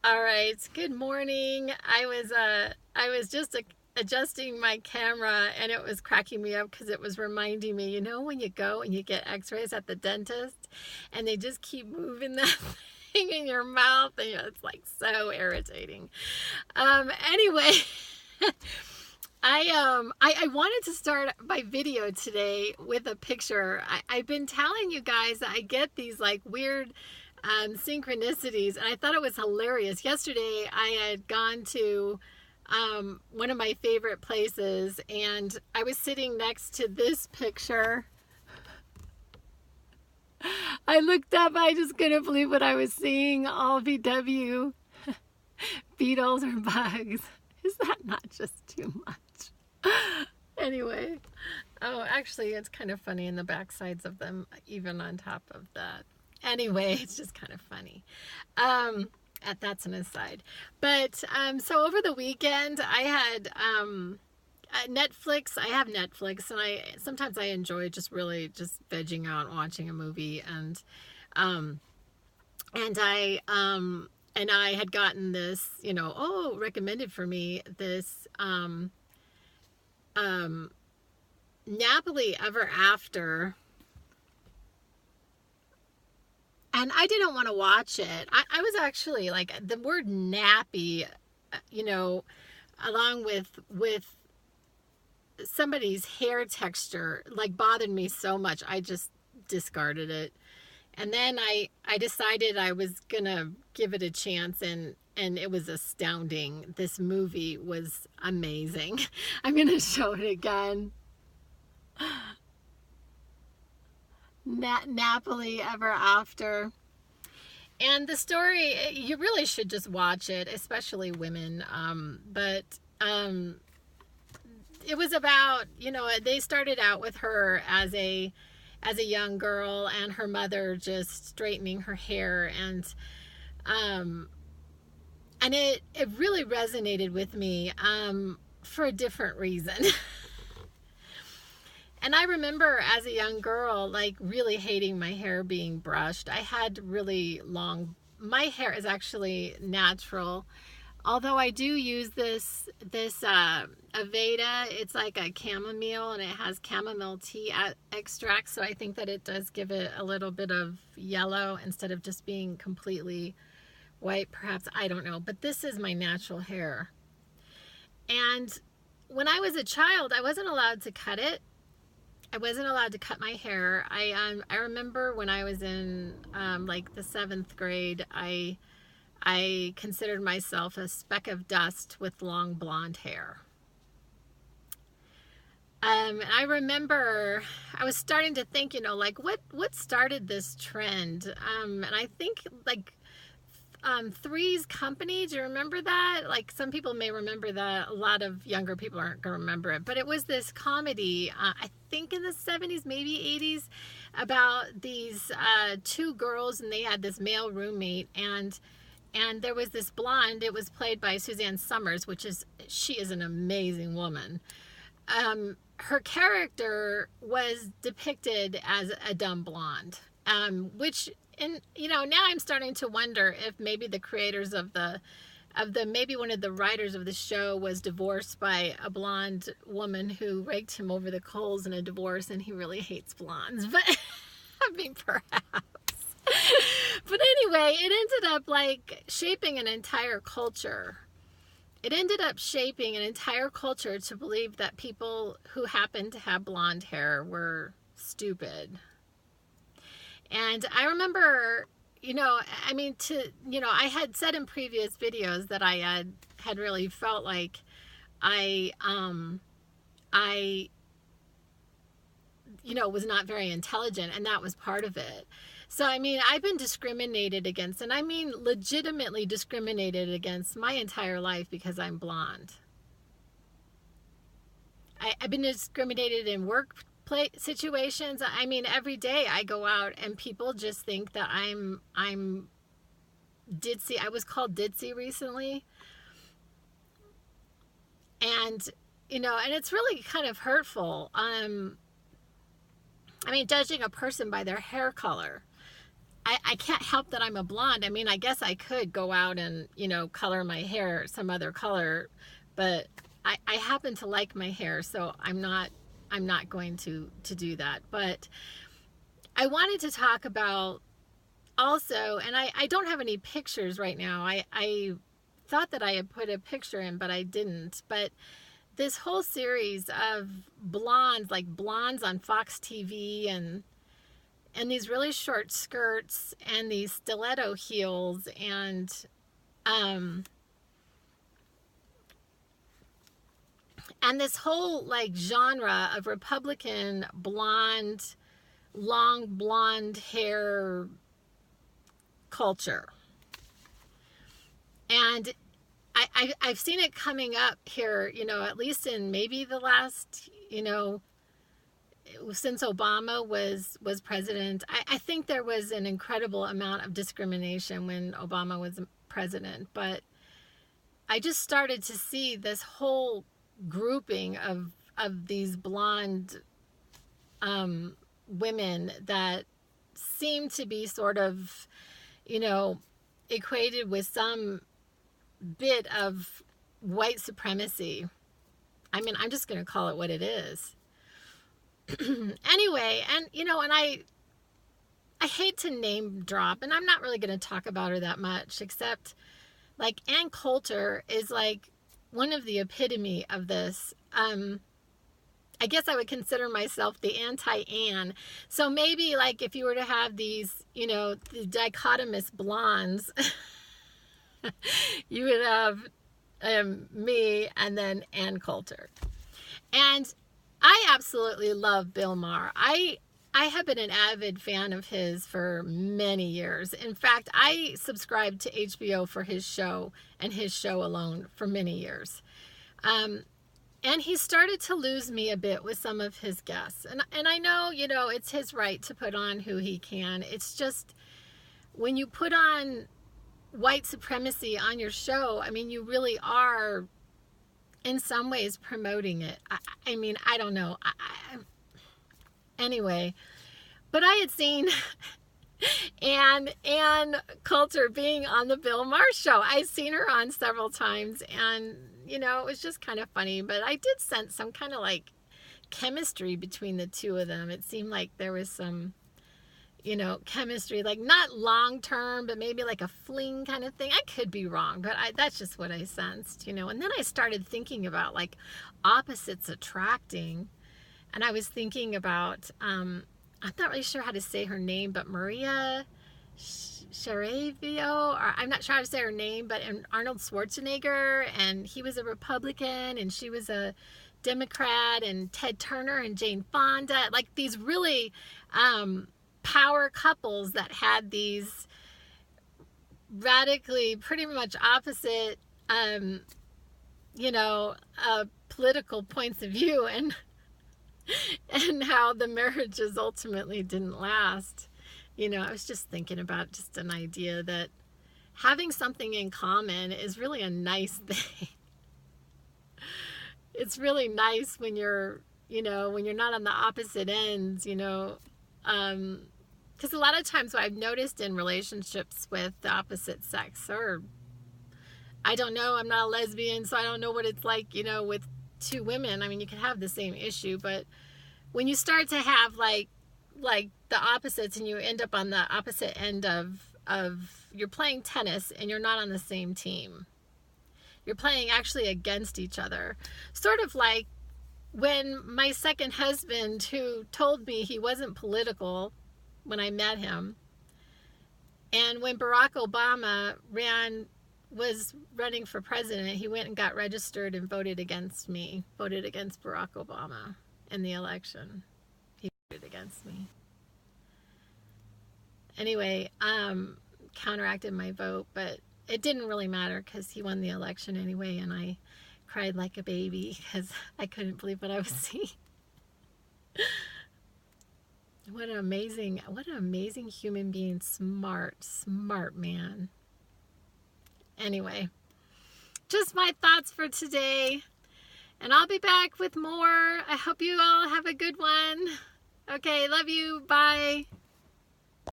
All right. Good morning. I was just adjusting my camera and it was cracking me up because it was reminding me, when you go and you get x-rays at the dentist and they just keep moving that thing in your mouth and it's like so irritating. Anyway, I wanted to start my video today with a picture. I've been telling you guys that I get these like weird synchronicities, and I thought it was hilarious. Yesterday, I had gone to one of my favorite places, and I was sitting next to this picture. I looked up, I just couldn't believe what I was seeing. All VW beetles or bugs. Is that not just too much? Anyway, oh, actually, it's kind of funny in the back sides of them, even on top of that. Anyway, it's just kind of funny. That's an aside. But so over the weekend, I had Netflix. I have Netflix, and sometimes I enjoy just really just vegging out and watching a movie. And I had gotten this, recommended for me this Napoli Ever After. And I didn't want to watch it. I was actually like, the word nappy, along with somebody's hair texture, like bothered me so much. I just discarded it. And then I decided I was going to give it a chance, and it was astounding. This movie was amazing. I'm going to show it again. Napoli Ever After. And the story, you really should just watch it, especially women. But it was about, they started out with her as a young girl, and her mother just straightening her hair, and it really resonated with me for a different reason. And I remember as a young girl, like really hating my hair being brushed. I had really long, my hair is actually natural. Although I do use this Aveda. It's like a chamomile, and it has chamomile tea extract. So I think that it does give it a little bit of yellow instead of just being completely white, perhaps. I don't know. But this is my natural hair. And when I was a child, I wasn't allowed to cut it. I wasn't allowed to cut my hair. I remember when I was in like the 7th grade, I considered myself a speck of dust with long blonde hair. And I remember I was starting to think, like what started this trend? And I think like Three's Company. Do you remember that? Like, some people may remember that. A lot of younger people aren't going to remember it. But it was this comedy, I think in the 70s, maybe 80s, about these two girls, and they had this male roommate, and there was this blonde. It was played by Suzanne Summers, she is an amazing woman. Her character was depicted as a dumb blonde, which... And, now I'm starting to wonder if maybe the creators of maybe one of the writers of the show was divorced by a blonde woman who raked him over the coals in a divorce, and he really hates blondes. But, I mean, perhaps. But anyway, it ended up like shaping an entire culture. It ended up shaping an entire culture to believe that people who happened to have blonde hair were stupid. And I remember, I had said in previous videos that I had really felt like I was not very intelligent, and that was part of it. So, I've been discriminated against, and legitimately discriminated against my entire life because I'm blonde. I've been discriminated in workplace situations. Every day I go out and people just think that I'm ditzy. I was called ditzy recently. And, and it's really kind of hurtful. Judging a person by their hair color. I can't help that I'm a blonde. I mean, I guess I could go out and, you know, color my hair some other color, but I happen to like my hair, so I'm not going to do that. But I wanted to talk about also, and I don't have any pictures right now. I thought that I had put a picture in, but I didn't. But this whole series of blondes, like blondes on Fox TV, and these really short skirts and these stiletto heels, and this whole like genre of Republican blonde, long blonde hair culture. And I've seen it coming up here, you know, at least in maybe the last, you know, since Obama was president. I think there was an incredible amount of discrimination when Obama was president, but I just started to see this whole grouping of these blonde women that seem to be sort of, you know, equated with some bit of white supremacy. I mean, I'm just going to call it what it is. Anyway, and you know, and I hate to name drop, and I'm not really going to talk about her that much, except like Ann Coulter is like one of the epitome of this. I guess I would consider myself the anti-Ann. So maybe like if you were to have these, you know, the dichotomous blondes, you would have me and then Ann Coulter. And I absolutely love Bill Maher. I have been an avid fan of his for many years. In fact, I subscribed to HBO for his show and his show alone for many years. And he started to lose me a bit with some of his guests. And I know, you know, it's his right to put on who he can. It's just when you put on white supremacy on your show, I mean, you really are in some ways promoting it. I mean, I don't know. Anyway, but I had seen Ann Coulter being on the Bill Maher show. I'd seen her on several times, and you know, it was just kind of funny, but I did sense some kind of like chemistry between the two of them. It seemed like there was some, you know, chemistry, like not long term, but maybe like a fling kind of thing. I could be wrong, but that's just what I sensed, you know. And then I started thinking about like opposites attracting, and I was thinking about, I'm not really sure how to say her name, but Maria Sharaviano, or I'm not sure how to say her name, but Arnold Schwarzenegger, and he was a Republican and she was a Democrat, and Ted Turner and Jane Fonda, like these really power couples that had these radically pretty much opposite you know, political points of view, and how the marriages ultimately didn't last. You know, I was just thinking about just an idea that having something in common is really a nice thing. It's really nice when you're, you know, when you're not on the opposite ends, you know, because a lot of times what I've noticed in relationships with the opposite sex, or I don't know, I'm not a lesbian, so I don't know what it's like, you know, with two women. I mean, you can have the same issue, but when you start to have like the opposites, and you end up on the opposite end of you're playing tennis and you're not on the same team. You're playing actually against each other. Sort of like when my second husband, who told me he wasn't political when I met him, and when Barack Obama was running for president, he went and got registered and voted against me, voted against Barack Obama in the election. He voted against me. Anyway, counteracted my vote, but it didn't really matter because he won the election anyway, and I cried like a baby because I couldn't believe what I was seeing. What an amazing human being. Smart man. Anyway, just my thoughts for today, and I'll be back with more. I hope you all have a good one. Okay, love you. Bye.